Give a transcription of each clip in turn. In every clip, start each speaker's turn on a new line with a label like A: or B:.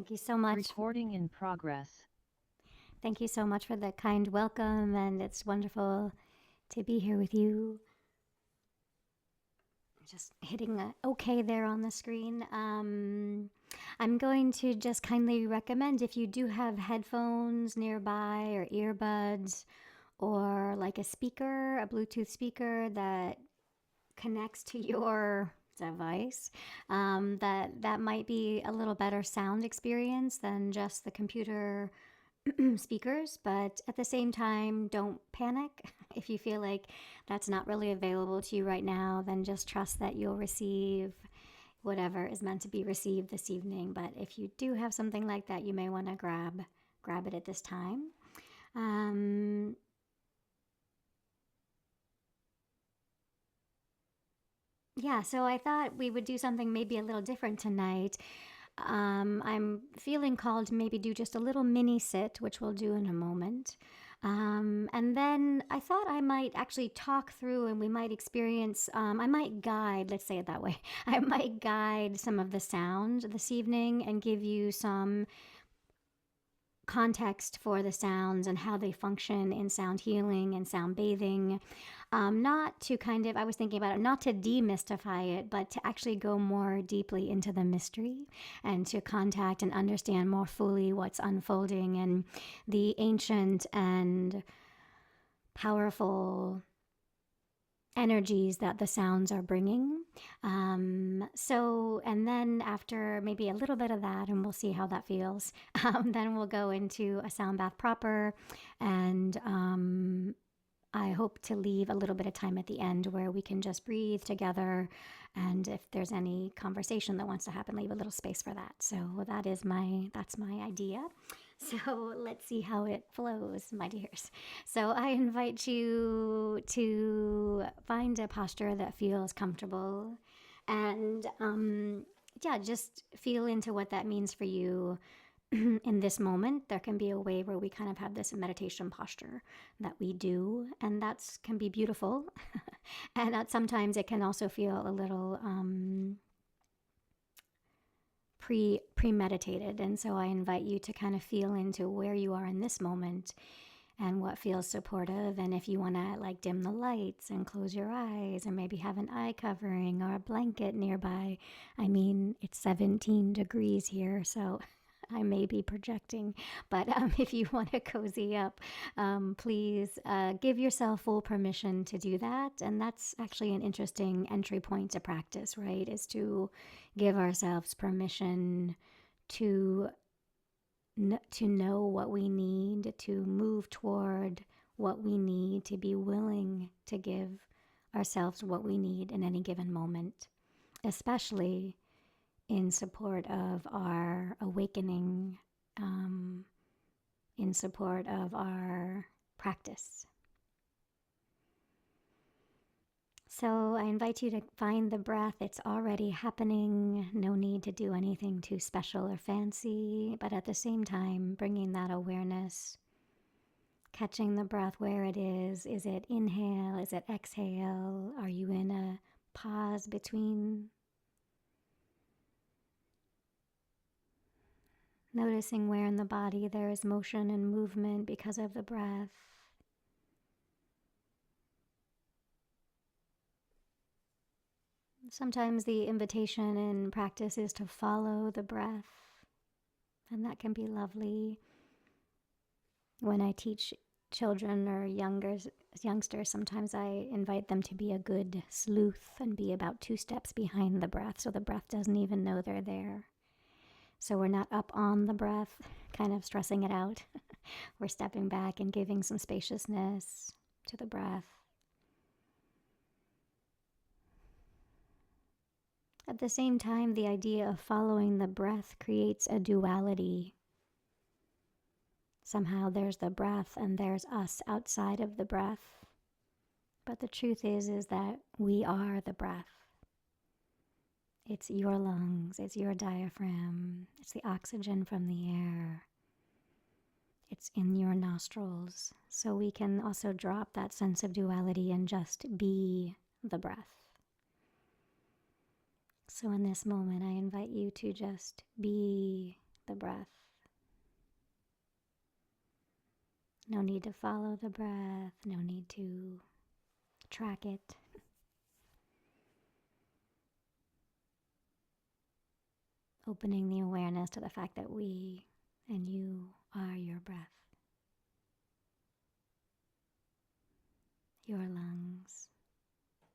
A: Thank you so much.
B: Recording in progress.
A: Thank you so much for the kind welcome, and it's wonderful to be here with you. Just hitting a OK there on the screen. I'm going to just kindly recommend if you do have headphones nearby or earbuds or like a speaker, a Bluetooth speaker that connects to your device, that might be a little better sound experience than just the computer speakers. But at the same time, don't panic. If you feel like that's not really available to you right now, then just trust that you'll receive whatever is meant to be received this evening. But if you do have something like that, you may want to grab it at this time. Yeah, so I thought we would do something maybe a little different tonight. I'm feeling called to maybe do just a little mini sit, which we'll do in a moment. And then I thought I might actually talk through and we might experience, I might guide, let's say it that way, I might guide some of the sound this evening and give you some context for the sounds and how they function in sound healing and sound bathing. Not to kind of, I was thinking about it, not to demystify it, but to actually go more deeply into the mystery and to contact and understand more fully what's unfolding and the ancient and powerful energies that the sounds are bringing. And then after maybe a little bit of that, and we'll see how that feels, then we'll go into a sound bath proper. And I hope to leave a little bit of time at the end where we can just breathe together. And if there's any conversation that wants to happen, leave a little space for that. So that's my idea. So let's see how it flows, my dears. So I invite you to find a posture that feels comfortable and just feel into what that means for you in this moment. There can be a way where we kind of have this meditation posture that we do, and that can be beautiful. And that sometimes it can also feel a little premeditated. And so I invite you to kind of feel into where you are in this moment and what feels supportive. And if you want to like dim the lights and close your eyes or maybe have an eye covering or a blanket nearby. I mean, it's 17 degrees here, so I may be projecting, but if you want to cozy up, please give yourself full permission to do that. And that's actually an interesting entry point to practice, right? Is to give ourselves permission to know what we need, to move toward what we need, to be willing to give ourselves what we need in any given moment, especially in support of our awakening, in support of our practice. So I invite you to find the breath. It's already happening. No need to do anything too special or fancy, but at the same time, bringing that awareness, catching the breath where it is. Is it inhale? Is it exhale? Are you in a pause between? Noticing where in the body there is motion and movement because of the breath. Sometimes the invitation in practice is to follow the breath, and that can be lovely. When I teach children or youngsters, sometimes I invite them to be a good sleuth and be about 2 steps behind the breath so the breath doesn't even know they're there. So we're not up on the breath, kind of stressing it out. We're stepping back and giving some spaciousness to the breath. At the same time, the idea of following the breath creates a duality. Somehow there's the breath and there's us outside of the breath. But the truth is that we are the breath. It's your lungs, it's your diaphragm, it's the oxygen from the air. It's in your nostrils. So we can also drop that sense of duality and just be the breath. So in this moment, I invite you to just be the breath. No need to follow the breath, no need to track it. Opening the awareness to the fact that we and you are your breath. Your lungs,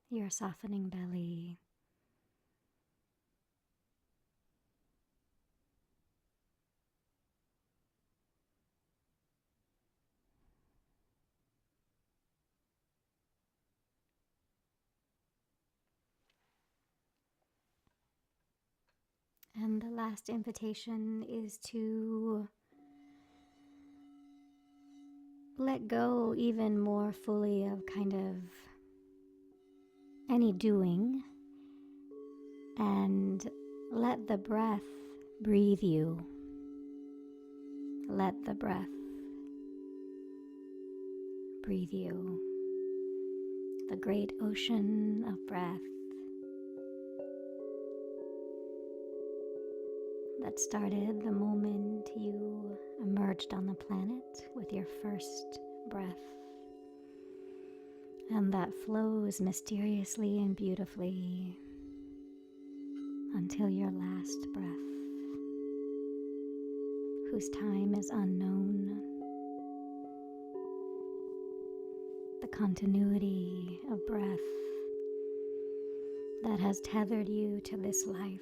A: your softening belly, and the last invitation is to let go even more fully of kind of any doing and let the breath breathe you. Let the breath breathe you. The great ocean of breath that started the moment you emerged on the planet with your first breath, and that flows mysteriously and beautifully until your last breath, whose time is unknown. The continuity of breath that has tethered you to this life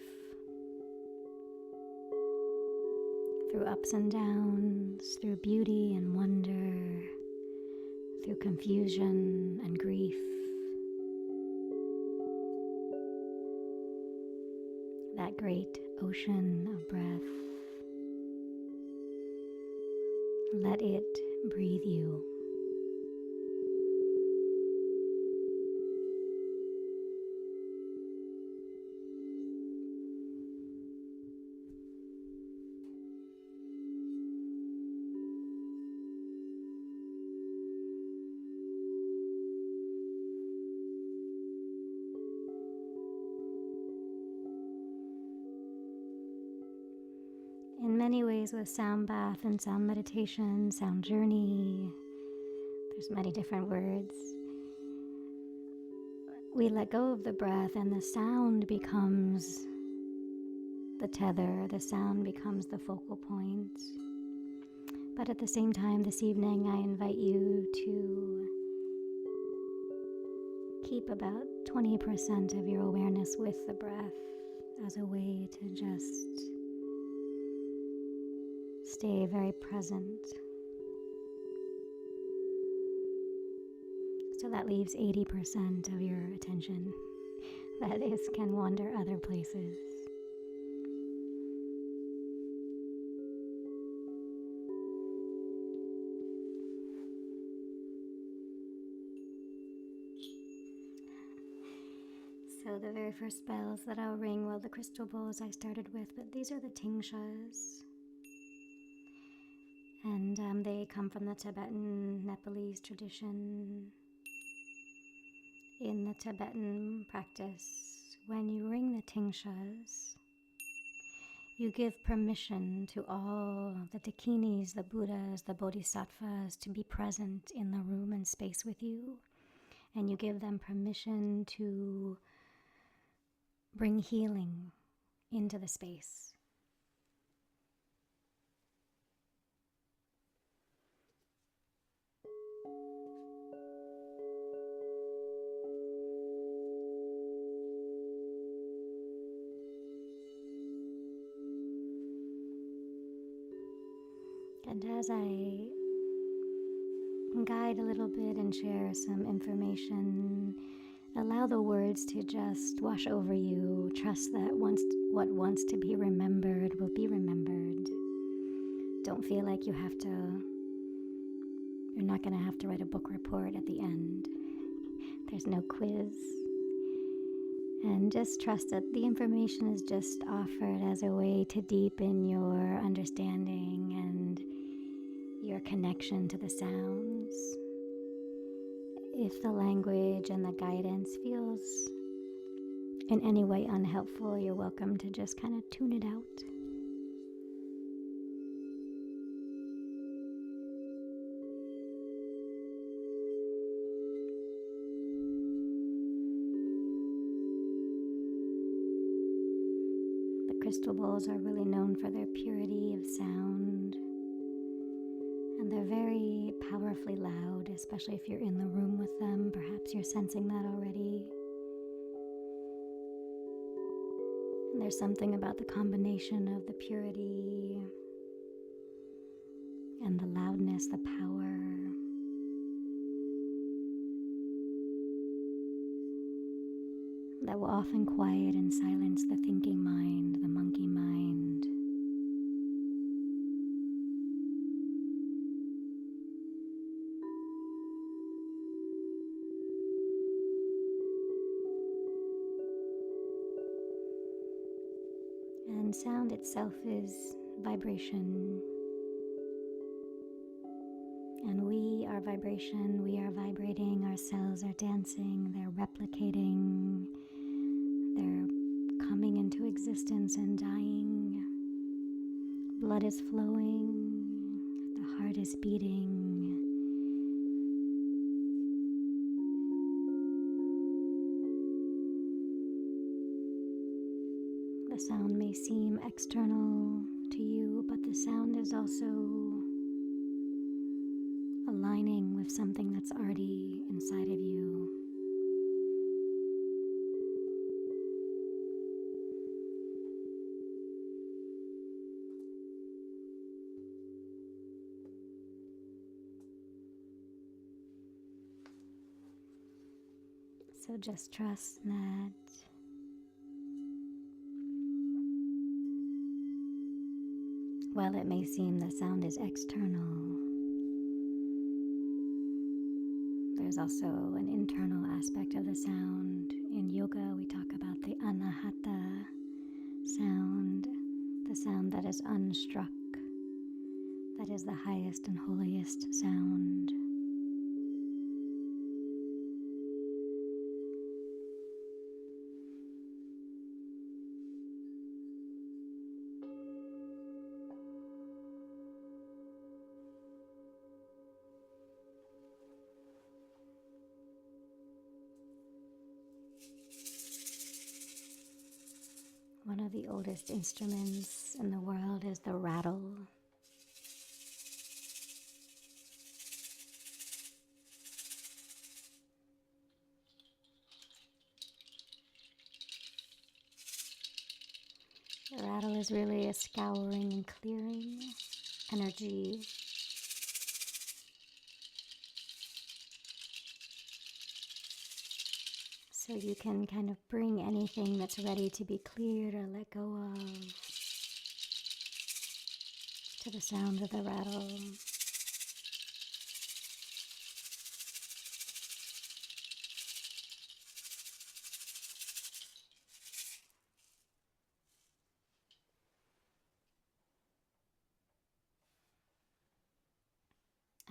A: through ups and downs, through beauty and wonder, through confusion and grief. That great ocean of breath, let it breathe you. In many ways, with sound bath and sound meditation, sound journey, there's many different words. We let go of the breath and the sound becomes the tether, the sound becomes the focal point. But at the same time, this evening, I invite you to keep about 20% of your awareness with the breath as a way to just stay very present. So that leaves 80% of your attention that can wander other places. So the very first bells that I'll ring, well, the crystal bowls I started with, but these are the tingshas. And they come from the Tibetan Nepalese tradition. In the Tibetan practice, when you ring the tingshas, you give permission to all the dakinis, the Buddhas, the Bodhisattvas to be present in the room and space with you. And you give them permission to bring healing into the space. And as I guide a little bit and share some information, allow the words to just wash over you. Trust that what wants to be remembered will be remembered. Don't feel like you're not going to have to write a book report at the end. There's no quiz. And just trust that the information is just offered as a way to deepen your understanding and your connection to the sounds. If the language and the guidance feels in any way unhelpful, you're welcome to just kind of tune it out. crystal bowls are really known for their purity of sound, and they're very powerfully loud, especially if you're in the room with them. Perhaps you're sensing that already. And there's something about the combination of the purity and the loudness, the power, that will often quiet and silence the thinking mind, the monkey mind. And sound itself is vibration. And we are vibration, we are vibrating, our cells are dancing, they're replicating, they're coming into existence and dying. Blood is flowing, the heart is beating. The sound may seem external to you, but the sound is also aligning with something that's already inside of you. So just trust that while it may seem the sound is external, there's also an internal aspect of the sound. In yoga, we talk about the anahata sound, the sound that is unstruck, that is the highest and holiest sound. One of the oldest instruments in the world is the rattle. The rattle is really a scouring and clearing energy. So you can kind of bring anything that's ready to be cleared or let go of to the sound of the rattle.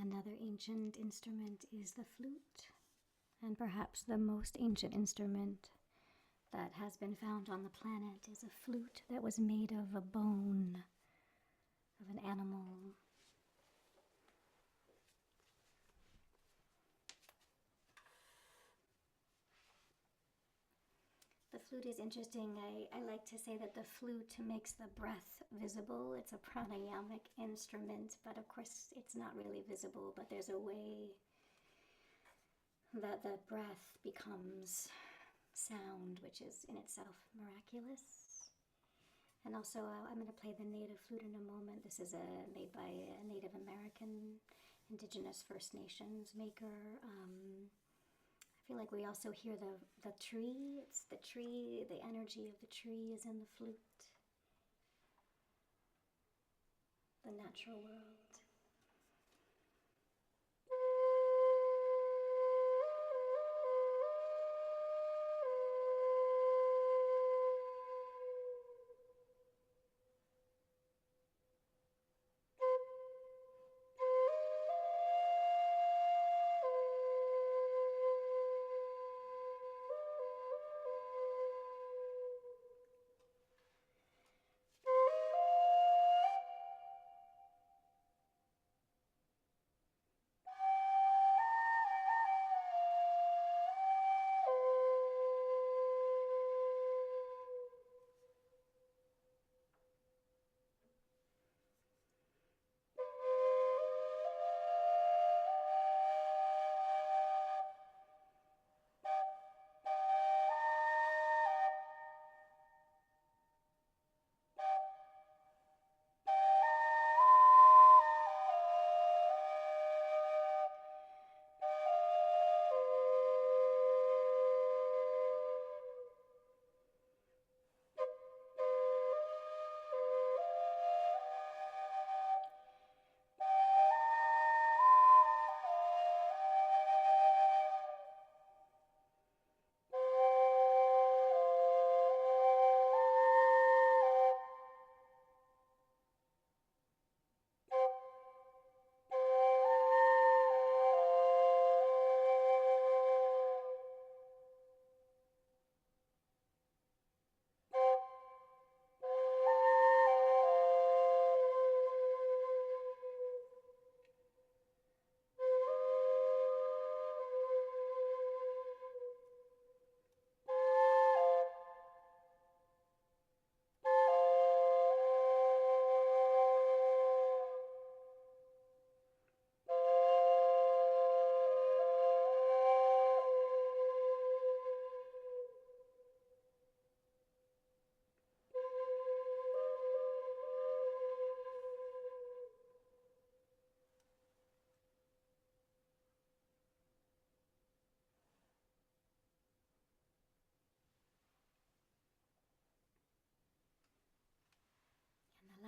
A: Another ancient instrument is the flute, and perhaps the most ancient instrument that has been found on the planet is a flute that was made of a bone of an animal. The flute is interesting. I like to say that the flute makes the breath visible. It's a pranayamic instrument, but of course it's not really visible, but there's a way that the breath becomes sound, which is in itself miraculous. And also, I'm going to play the native flute in a moment. This is made by a Native American, Indigenous First Nations maker. I feel like we also hear the tree. It's the tree, the energy of the tree is in the flute. The natural world.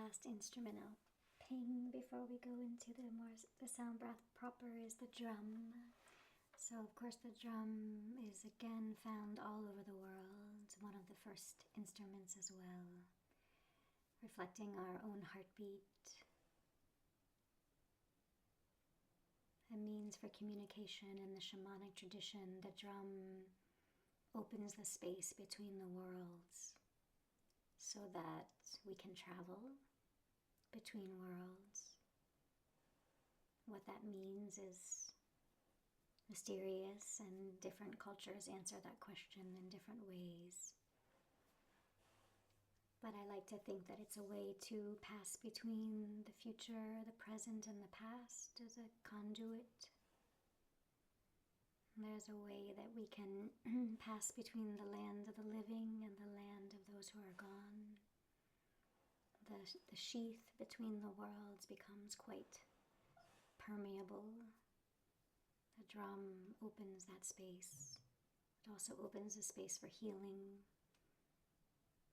A: last instrument I'll ping before we go into the sound breath proper is the drum. So of course the drum is again found all over the world, one of the first instruments as well, reflecting our own heartbeat. A means for communication in the shamanic tradition, the drum opens the space between the worlds so that we can travel between worlds. What that means is mysterious, and different cultures answer that question in different ways. But I like to think that it's a way to pass between the future, the present, and the past as a conduit. There's a way that we can pass between the land of the living and the land of those who are gone. The sheath between the worlds becomes quite permeable. The drum opens that space. It also opens a space for healing,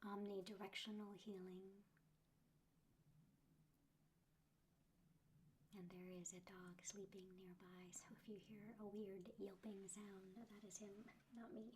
A: omnidirectional healing. And there is a dog sleeping nearby, so if you hear a weird yelping sound, that is him, not me.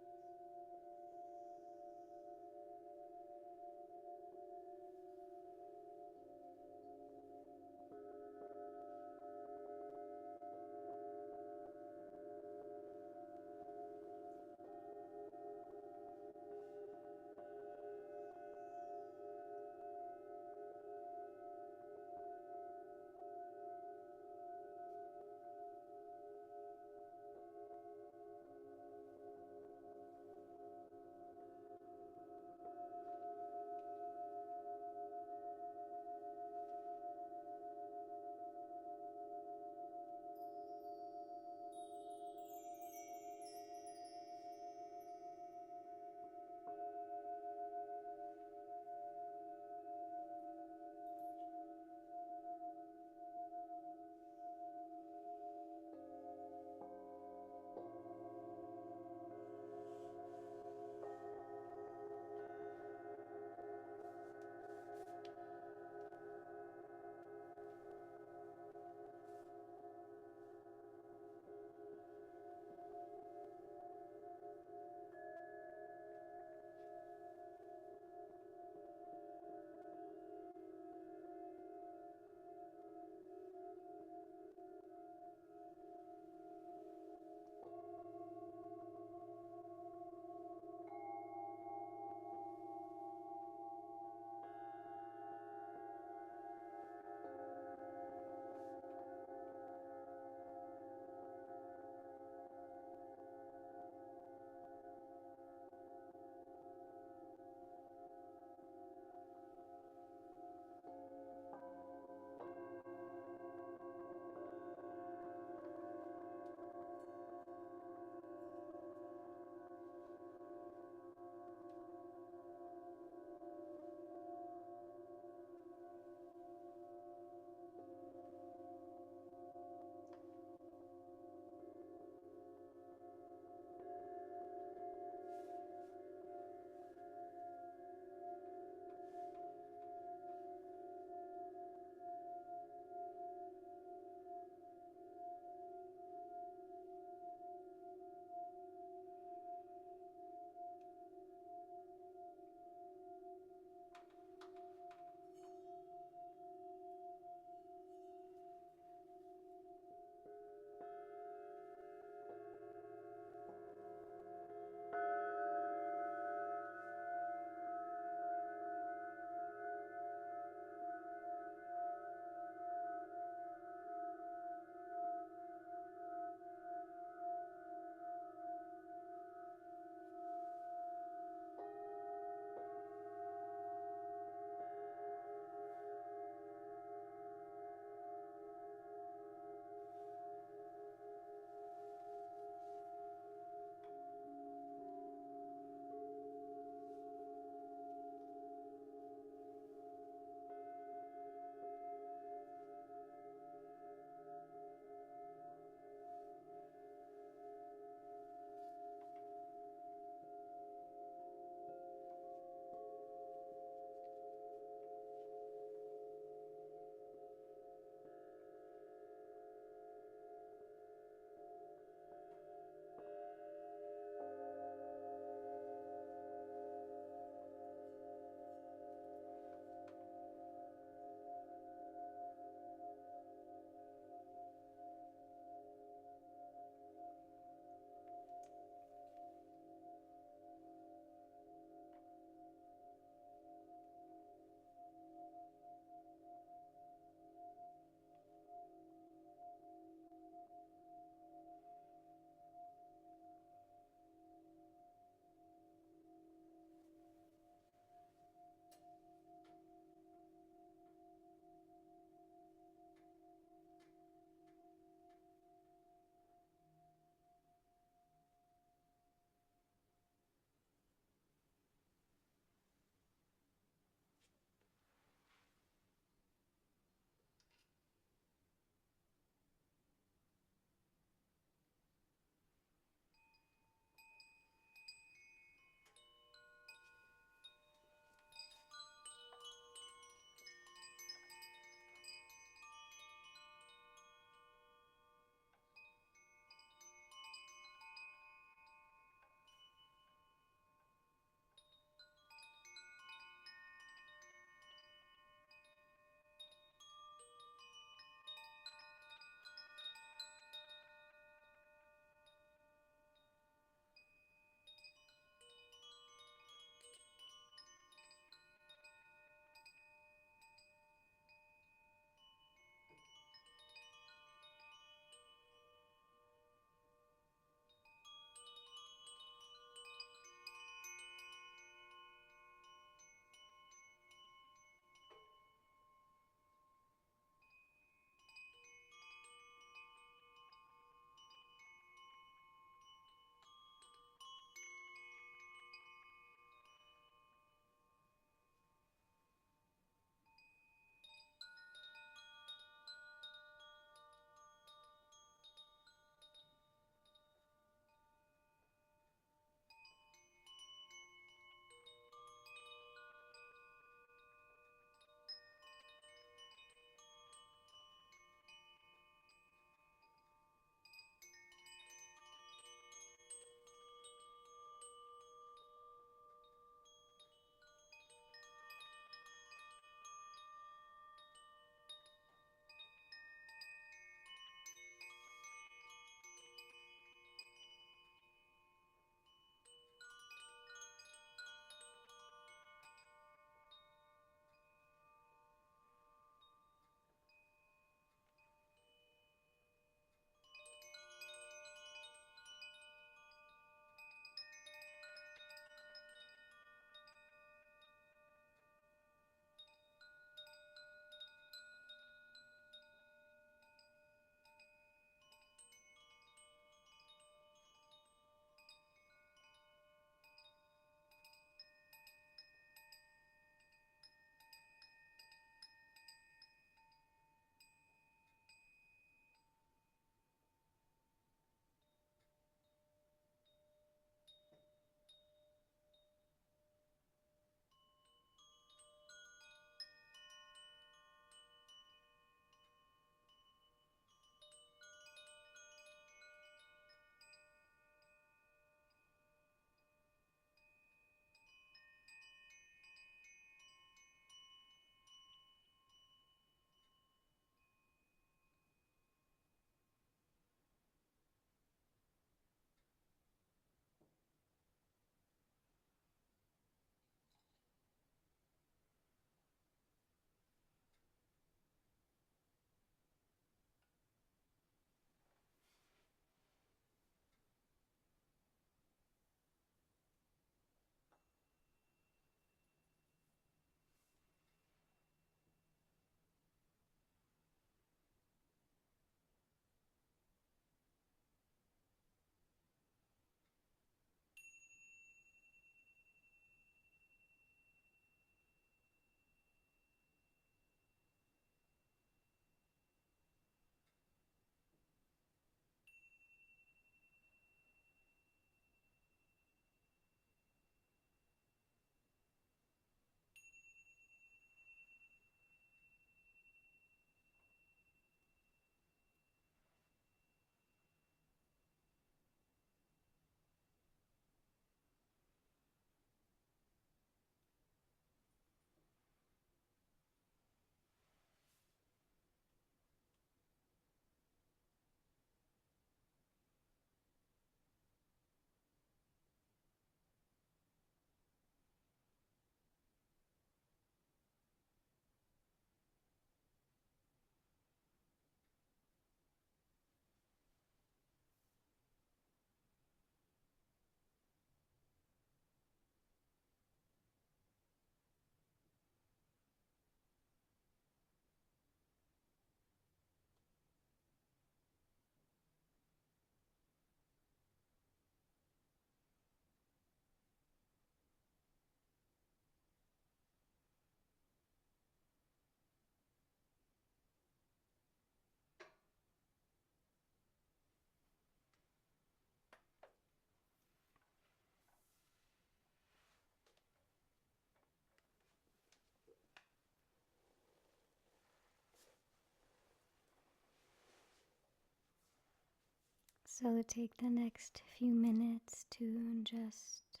A: So take the next few minutes to just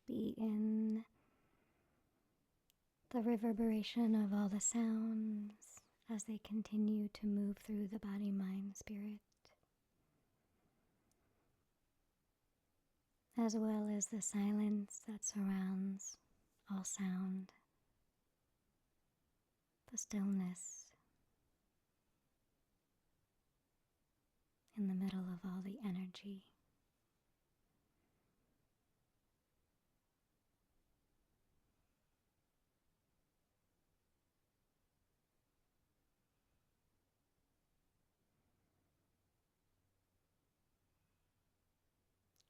A: be in the reverberation of all the sounds as they continue to move through the body, mind, spirit, as well as the silence that surrounds all sound, the stillness in the middle of all the energy.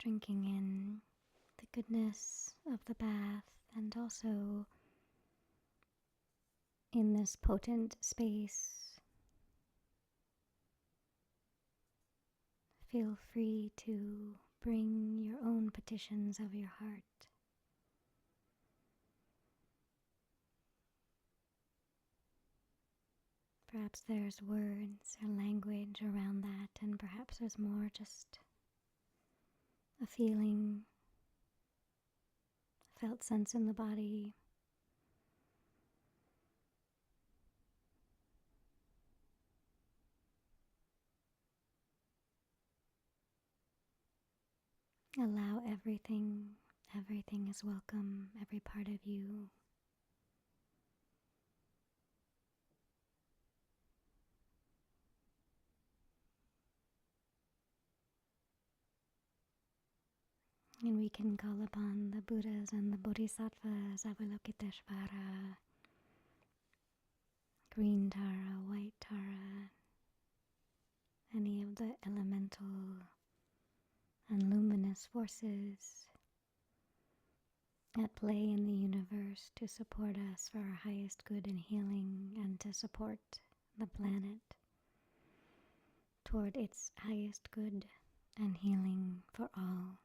A: Drinking in the goodness of the bath, and also in this potent space, feel free to bring your own petitions of your heart. Perhaps there's words or language around that, and perhaps there's more just a feeling, felt sense in the body. Allow everything is welcome, every part of you. And we can call upon the Buddhas and the Bodhisattvas, Avalokiteshvara, green Tara, white Tara, any of the elemental and luminous forces at play in the universe to support us for our highest good and healing, and to support the planet toward its highest good and healing for all.